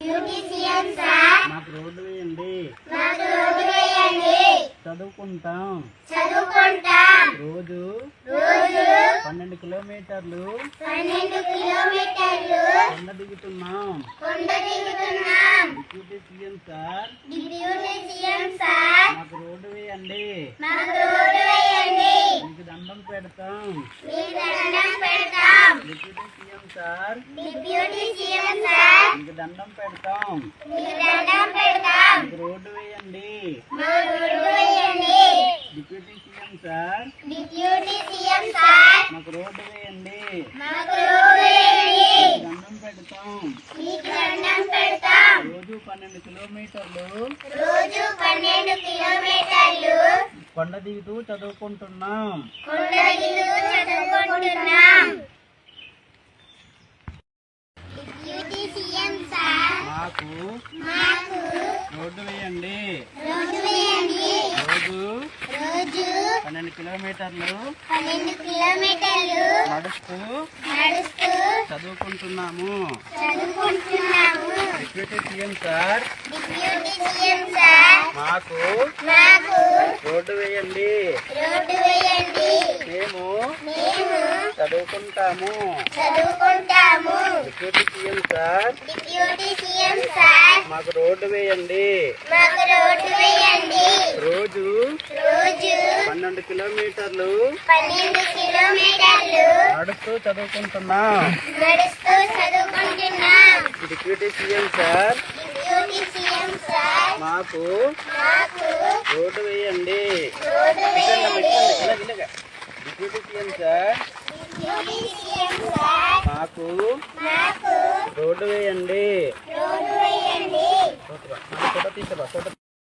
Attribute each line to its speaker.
Speaker 1: beautician sir
Speaker 2: మాకు road వేయండి చదువుకుంటాం రోజు 12 కిలోమీటర్లు కొండ దిగుతున్నాం డిప్యూటీ సీఎం సార్ మాకు రోడ్డు వేయండి మీకు దండం పెడతాం డిప్యూటీ సీఎం సార్ మీకు దండం పెడతాం మీకు రోడ్డు వేయండి డిప్యూటీ సీఎం సార్ మాకు రోడ్డు వేయండి దండం పెడతాం రోజు 12 కిలోమీటర్లు కొండ దిగుతూ చదువుకుంటున్నాం మాకు రోడ్డు వేయండి రోజు 12 కిలోమీటర్లు నడుస్తూ చదువుకుంటున్నాము డిప్యూటీ సీఎం సార్ మాకు రోడ్డు వేయండి మేము చదువుకుంటాము డిప్యూటీ సీఎం సార్ మాకు రోడ్డు వేయండి రోజు 12 కిలోమీటర్లు నడుస్తూ చదువుకుంటున్నాం డిప్యూటీ సీఎం సార్ మాకు రోడ్డు వేయండి డిప్యూటీ సీఎం సార్ మాకు రోడ్డు వేయండి ఫోటో తీసుకో